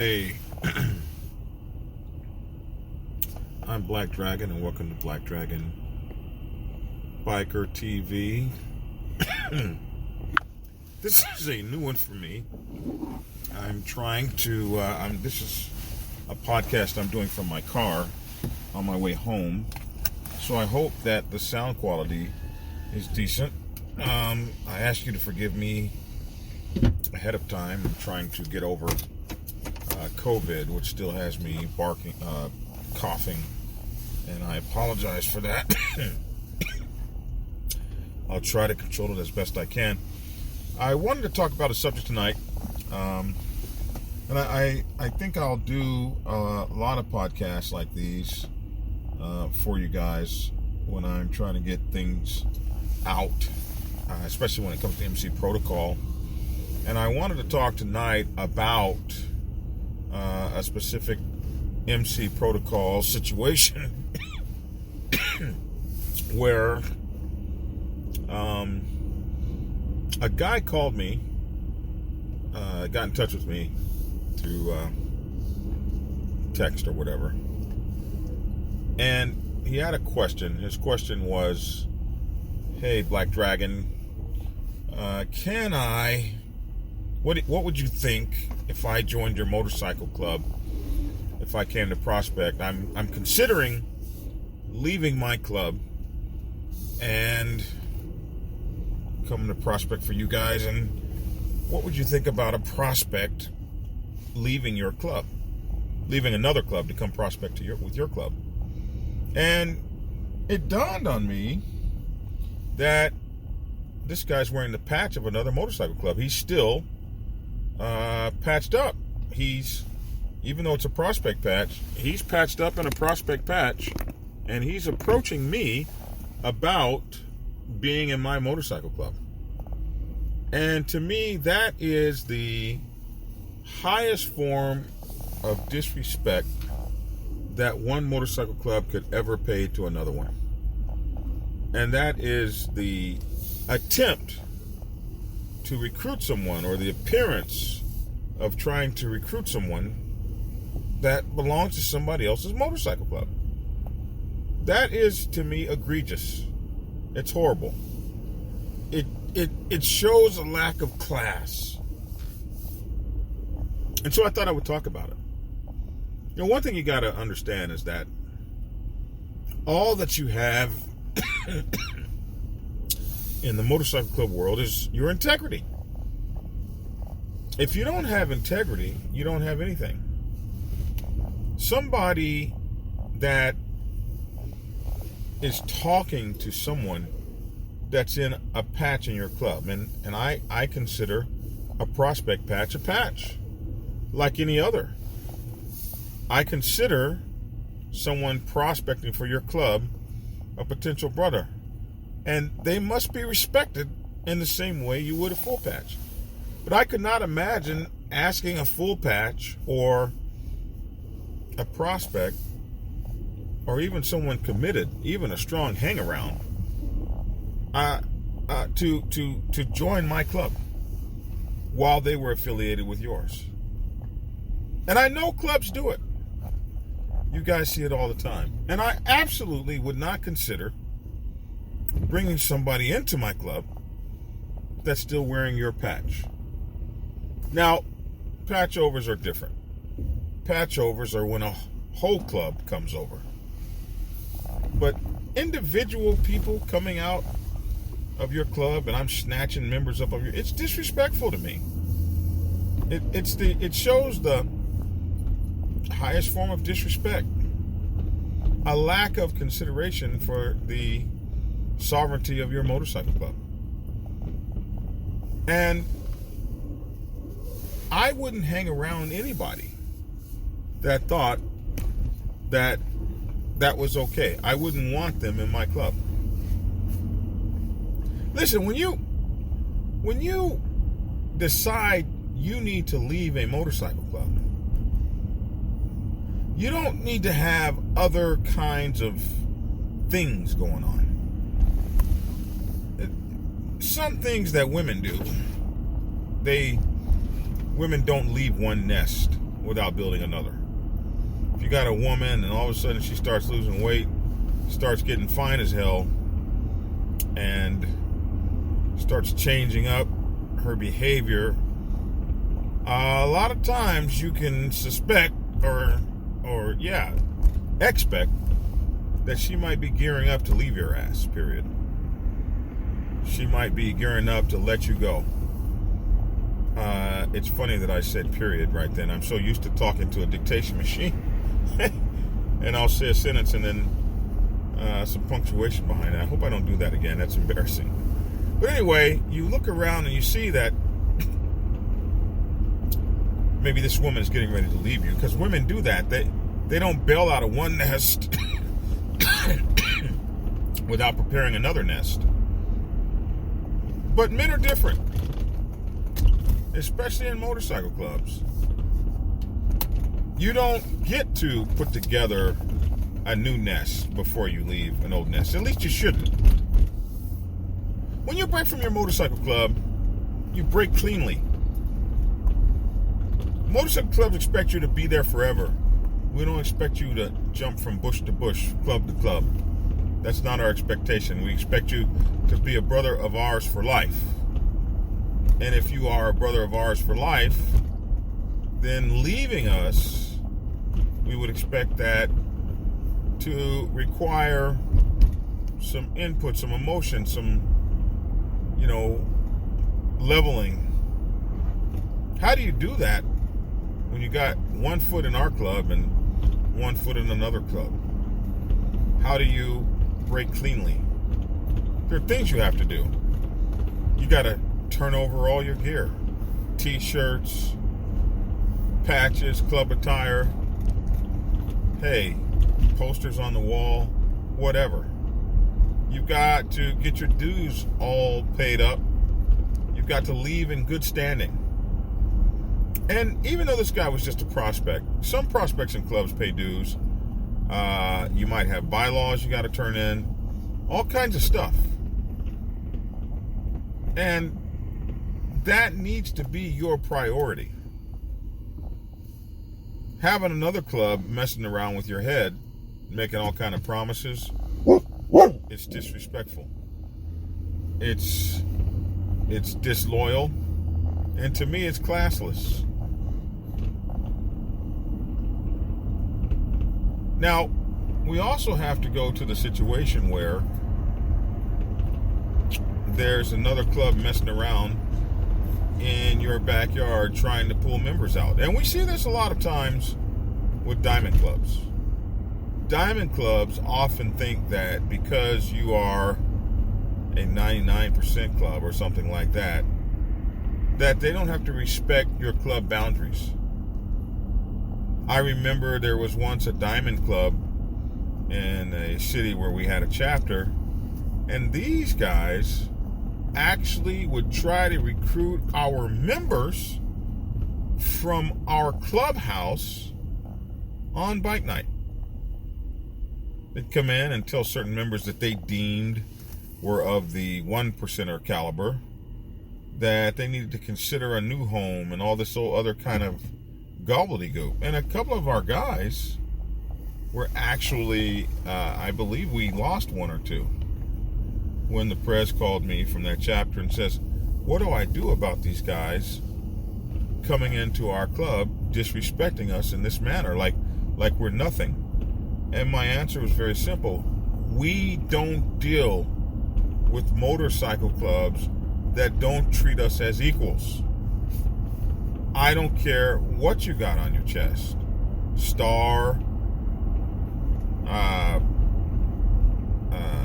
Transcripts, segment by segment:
Hey, I'm Black Dragon, and welcome to Black Dragon Biker TV. This is a new one for me. I'm trying to. This is a podcast I'm doing from my car on my way home, so I hope that the sound quality is decent. I ask you to forgive me ahead of time. I'm trying to get over COVID, which still has me coughing, and I apologize for that. I'll try to control it as best I can. I wanted to talk about a subject tonight, and I think I'll do a lot of podcasts like these for you guys when I'm trying to get things out, especially when it comes to MC protocol. And I wanted to talk tonight about a specific MC protocol situation where a guy called me, got in touch with me through text or whatever, and he had a question. His question was, "Hey, Black Dragon, what would you think if I joined your motorcycle club, if I came to Prospect? I'm considering leaving my club and coming to Prospect for you guys, and what would you think about a prospect leaving your club, leaving another club to come Prospect with your club?" And it dawned on me that this guy's wearing the patch of another motorcycle club. He's still patched up. Even though it's a Prospect patch, he's patched up in a Prospect patch, and he's approaching me about being in my motorcycle club. And to me, that is the highest form of disrespect that one motorcycle club could ever pay to another one. And that is the attempt to recruit someone, or the appearance of trying to recruit someone that belongs to somebody else's motorcycle club. That is, to me, egregious. It's horrible. It shows a lack of class. And so I thought I would talk about it. You know, one thing you got to understand is that all that you have in the motorcycle club world is your integrity. If you don't have integrity, you don't have anything. Somebody that is talking to someone that's in a patch in your club, and I consider a Prospect patch a patch, like any other. I consider someone prospecting for your club a potential brother, and they must be respected in the same way you would a full patch. But I could not imagine asking a full patch or a prospect, or even someone committed, even a strong hang-around, to join my club while they were affiliated with yours. And I know clubs do it. You guys see it all the time. And I absolutely would not consider bringing somebody into my club that's still wearing your patch. Now, patch overs are different. Patch overs are when a whole club comes over. But individual people coming out of your club and I'm snatching members up of your, it's disrespectful to me. It shows the highest form of disrespect. A lack of consideration for the sovereignty of your motorcycle club. And I wouldn't hang around anybody that thought that was okay. I wouldn't want them in my club. Listen, when you decide you need to leave a motorcycle club, you don't need to have other kinds of things going on. Some things that women do, women don't leave one nest. without building another. If you got a woman and all of a sudden she starts losing weight, starts getting fine as hell, and starts changing up her behavior, a lot of times you can suspect or expect that she might be gearing up to leave your ass, period. She might be gearing up to let you go. It's funny that I said period right then. I'm so used to talking to a dictation machine. And I'll say a sentence and then some punctuation behind it. I hope I don't do that again. That's embarrassing. But anyway, you look around and you see that maybe this woman is getting ready to leave you, because women do that. They don't bail out of one nest without preparing another nest. But men are different, especially in motorcycle clubs. You don't get to put together a new nest before you leave an old nest. At least you shouldn't. When you break from your motorcycle club, you break cleanly. Motorcycle clubs expect you to be there forever. We don't expect you to jump from bush to bush, club to club. That's not our expectation. We expect you to be a brother of ours for life. And if you are a brother of ours for life, then leaving us, we would expect that to require some input, some emotion, some, leveling. How do you do that when you got 1 foot in our club and 1 foot in another club? How do you break cleanly? There are things you have to do. You got to turn over all your gear. T-shirts, patches, club attire, hey, posters on the wall, whatever. You've got to get your dues all paid up. You've got to leave in good standing. And even though this guy was just a prospect, some prospects in clubs pay dues. You might have bylaws you got to turn in, all kinds of stuff. And that needs to be your priority. Having another club messing around with your head, making all kind of promises, it's disrespectful. It's disloyal, and to me, it's classless. Now, we also have to go to the situation where there's another club messing around in your backyard trying to pull members out. And we see this a lot of times with diamond clubs. Diamond clubs often think that because you are a 99% club or something like that, that they don't have to respect your club boundaries. I remember there was once a diamond club in a city where we had a chapter, and these guys actually would try to recruit our members from our clubhouse on bike night. They'd come in and tell certain members that they deemed were of the 1%er caliber that they needed to consider a new home and all this old other kind of gobbledygook. And a couple of our guys were actually, I believe we lost one or two when the press called me from that chapter and says, what do I do about these guys coming into our club disrespecting us in this manner, like we're nothing? And my answer was very simple. We don't deal with motorcycle clubs that don't treat us as equals. I don't care what you got on your chest. Star,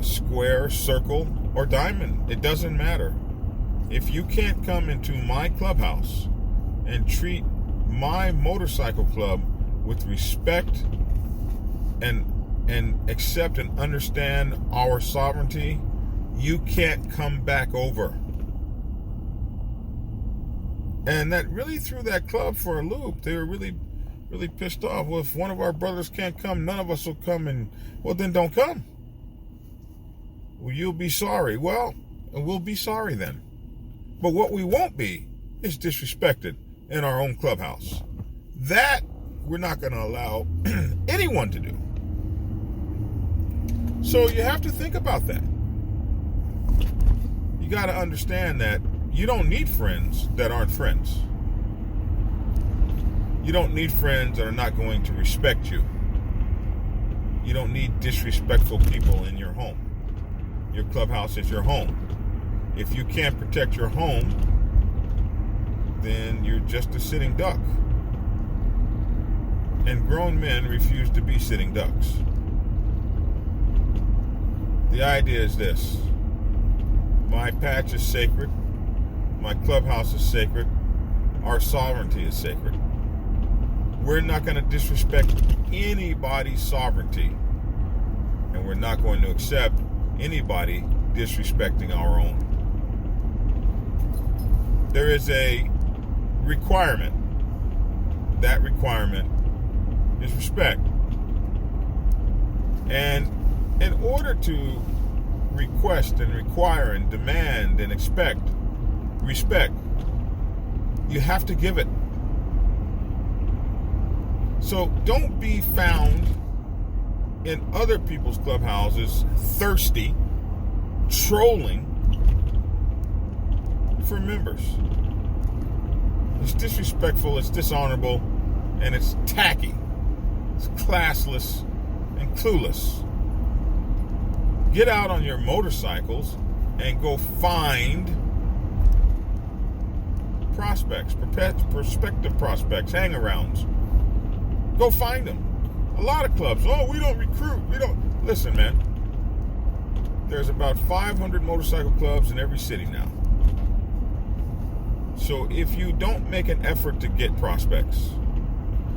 square, circle, or diamond. It doesn't matter. If you can't come into my clubhouse and treat my motorcycle club with respect and accept and understand our sovereignty, you can't come back over. And that really threw that club for a loop. They were really, really pissed off. Well, if one of our brothers can't come, none of us will come, and well, then don't come. Well, you'll be sorry. Well, we'll be sorry then. But what we won't be is disrespected in our own clubhouse. That we're not going to allow anyone to do. So you have to think about that. You got to understand that you don't need friends that aren't friends. You don't need friends that are not going to respect you. You don't need disrespectful people in your home. Your clubhouse is your home. If you can't protect your home, then you're just a sitting duck. And grown men refuse to be sitting ducks. The idea is this: my patch is sacred, my clubhouse is sacred, our sovereignty is sacred. We're not going to disrespect anybody's sovereignty, and we're not going to accept anybody disrespecting our own. There is a requirement. That requirement is respect. And in order to request and require and demand and expect respect, you have to give it. So don't be found in other people's clubhouses thirsty, trolling for members. It's disrespectful, it's dishonorable, and it's tacky. It's classless and clueless. Get out on your motorcycles and go find prospects, prospective prospects, hang-arounds. Go find them. A lot of clubs, we don't recruit. Listen, man. There's about 500 motorcycle clubs in every city now. So if you don't make an effort to get prospects,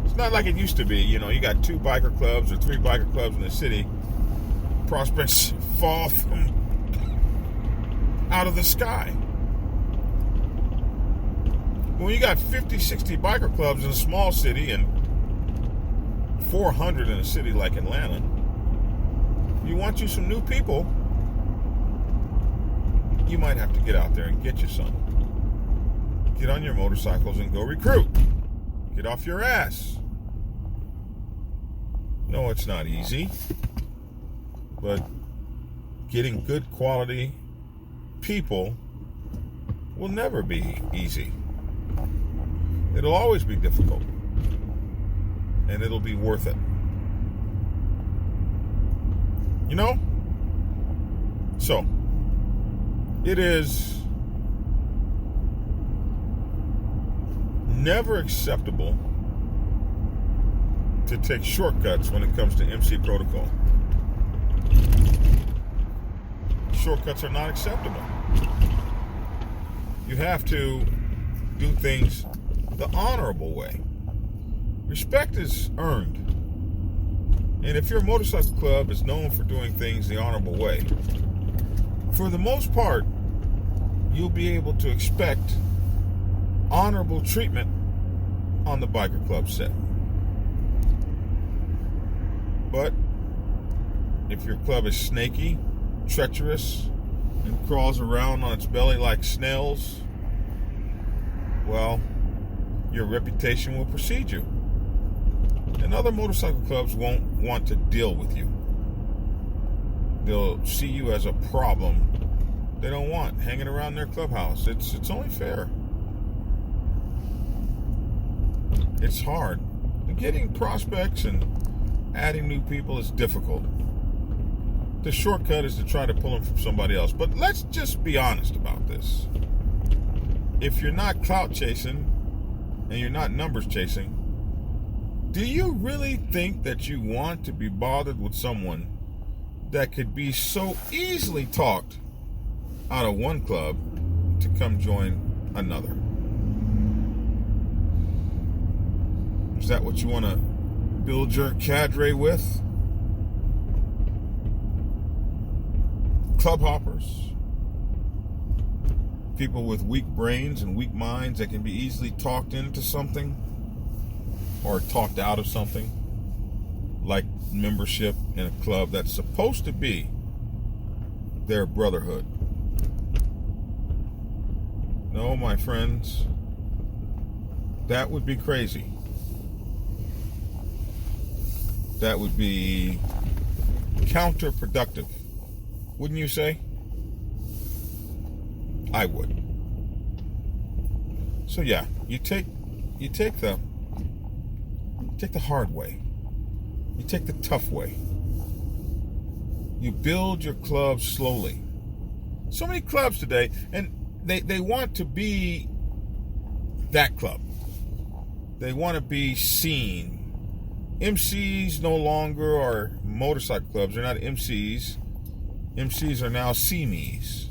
it's not like it used to be. You got 2 biker clubs or 3 biker clubs in the city. Prospects fall from out of the sky. When you got 50, 60 biker clubs in a small city and 400 in a city like Atlanta, you want you some new people, you might have to get out there and get you some. Get on your motorcycles and go recruit. Get off your ass. No, it's not easy, but getting good quality people will never be easy. It'll always be difficult, and it'll be worth it. So it is never acceptable to take shortcuts when it comes to MC protocol. Shortcuts are not acceptable. You have to do things the honorable way. Respect is earned. And if your motorcycle club is known for doing things the honorable way, for the most part, you'll be able to expect honorable treatment on the biker club set. But if your club is snaky, treacherous, and crawls around on its belly like snails, well, your reputation will precede you. And other motorcycle clubs won't want to deal with you. They'll see you as a problem they don't want hanging around their clubhouse. It's only fair. It's hard. Getting prospects and adding new people is difficult. The shortcut is to try to pull them from somebody else. But let's just be honest about this. If you're not clout chasing and you're not numbers chasing, do you really think that you want to be bothered with someone that could be so easily talked out of one club to come join another? Is that what you want to build your cadre with? Club hoppers. People with weak brains and weak minds that can be easily talked into something or talked out of something, like membership in a club that's supposed to be their brotherhood. No, my friends, that would be crazy. that would be counterproductive. Wouldn't you say? I would. So yeah, you take the hard way. You take the tough way. You build your club slowly. So many clubs today, and they want to be that club. They want to be seen. MCs no longer are motorcycle clubs. They're not MCs. MCs are now see-me's.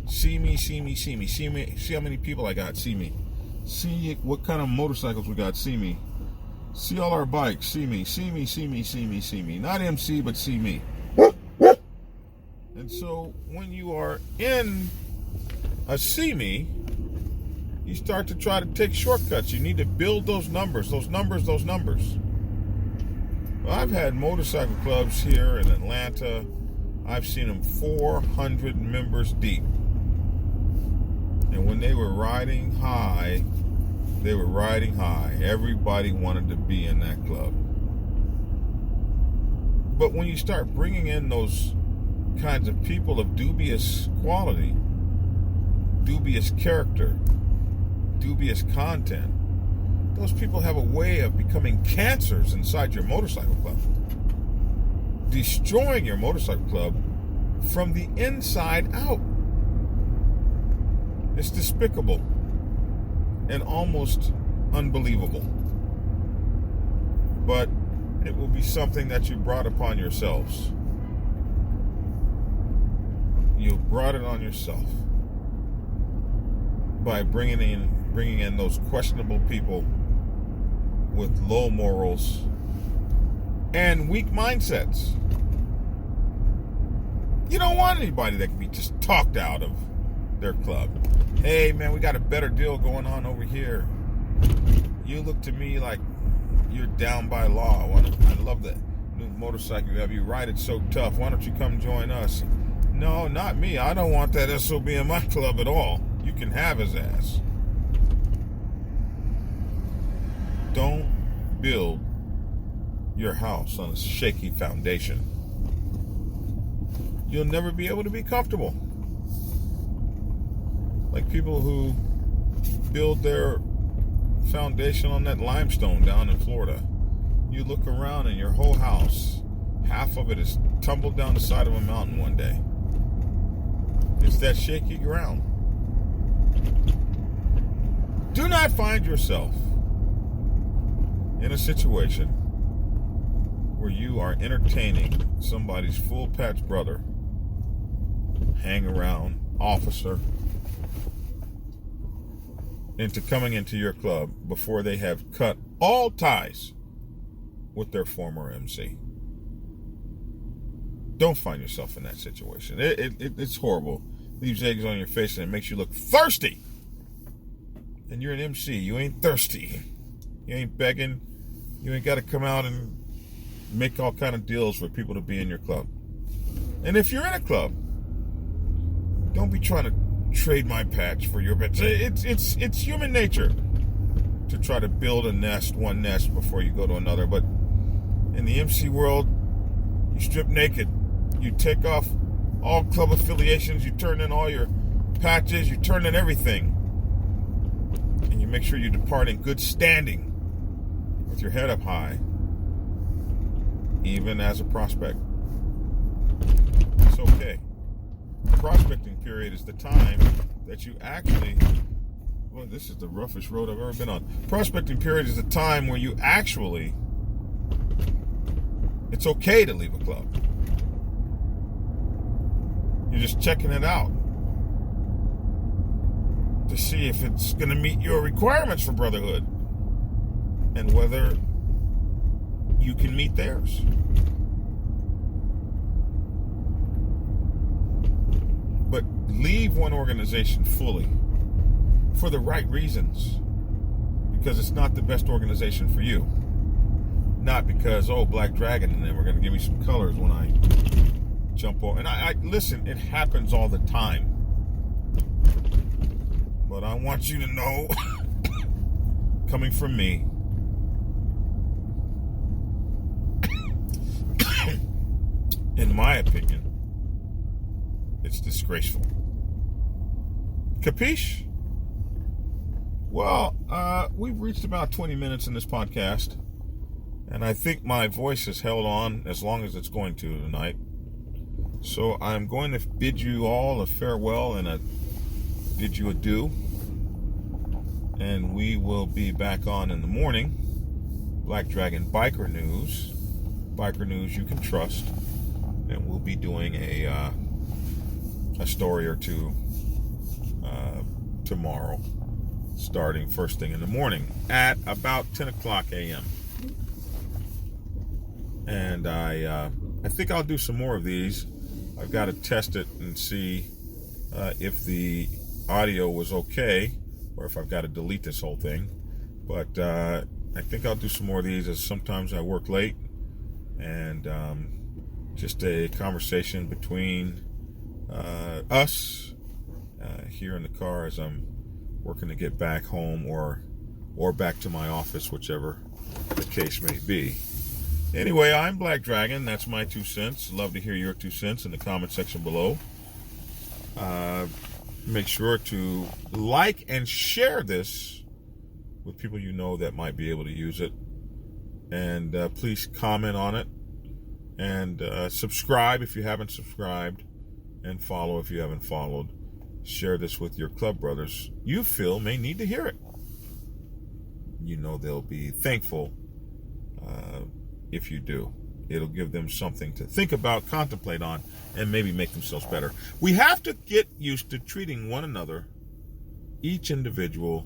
See me, see me, see me. See me. See how many people I got. See me. See what kind of motorcycles we got. See me. See all our bikes. See me. See me, see me, see me, see me. Not MC, but see me. And so when you are in a see me, you start to try to take shortcuts. You need to build those numbers. Well, I've had motorcycle clubs here in Atlanta. I've seen them 400 members deep. And when they were riding high, Everybody wanted to be in that club. But when you start bringing in those kinds of people of dubious quality, dubious character, dubious content, those people have a way of becoming cancers inside your motorcycle club, destroying your motorcycle club from the inside out. It's despicable and almost unbelievable. But it will be something that you brought upon yourselves. You brought it on yourself by bringing in those questionable people with low morals and weak mindsets. You don't want anybody that can be just talked out of their club. Hey man, we got a better deal going on over here. You look to me like you're down by law. I love that new motorcycle you have. You ride it so tough. Why don't you come join us? No, not me. I don't want that SOB in my club at all. You can have his ass. Don't build your house on a shaky foundation. You'll never be able to be comfortable. Like people who build their foundation on that limestone down in Florida. You look around and your whole house, half of it is tumbled down the side of a mountain one day. It's that shaky ground. Do not find yourself in a situation where you are entertaining somebody's full patch brother, hang around officer, into coming into your club before they have cut all ties with their former MC. Don't find yourself in that situation. It's horrible. Leaves eggs on your face and it makes you look thirsty. And you're an MC. You ain't thirsty. You ain't begging. You ain't got to come out and make all kind of deals for people to be in your club. And if you're in a club, don't be trying to trade my patch for your patch. It's human nature to try to build one nest before you go to another. But in the MC world, you strip naked. You take off all club affiliations. You turn in all your patches. You turn in everything. And you make sure you depart in good standing with your head up high, even as a prospect. It's okay. Prospecting period is the time that you actually, well, this is the roughest road I've ever been on. Prospecting period is the time where you actually, it's okay to leave a club. You're just checking it out to see if it's going to meet your requirements for brotherhood and whether you can meet theirs. But leave one organization fully for the right reasons, because it's not the best organization for you. Not because, Black Dragon, and then we're going to give me some colors when I jump on. And I listen, it happens all the time. But I want you to know, coming from me, in my opinion, it's disgraceful. Capiche? Well, we've reached about 20 minutes in this podcast, and I think my voice has held on as long as it's going to tonight. So I'm going to bid you all a farewell and bid you adieu. And we will be back on in the morning. Black Dragon Biker News you can trust, and we'll be doing a story or two tomorrow, starting first thing in the morning at about 10 o'clock a.m. And I think I'll do some more of these. I've got to test it and see if the audio was okay, or if I've got to delete this whole thing. But I think I'll do some more of these, as sometimes I work late, and just a conversation between us here in the car as I'm working to get back home or back to my office, whichever the case may be. Anyway, I'm Black Dragon. That's my 2 cents. Love to hear your 2 cents in the comment section below. Make sure to like and share this with people you know that might be able to use it. And please comment on it. And subscribe if you haven't subscribed. And follow if you haven't followed. Share this with your club brothers you feel may need to hear it. You know they'll be thankful if you do. It'll give them something to think about, contemplate on, and maybe make themselves better. We have to get used to treating one another, each individual,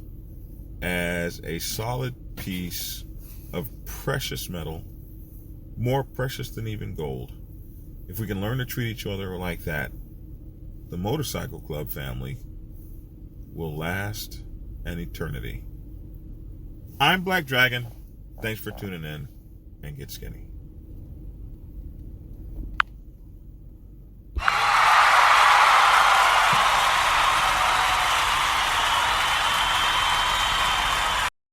as a solid piece of precious metal, more precious than even gold. If we can learn to treat each other like that, the Motorcycle Club family will last an eternity. I'm Black Dragon. Thanks for tuning in, and get skinny.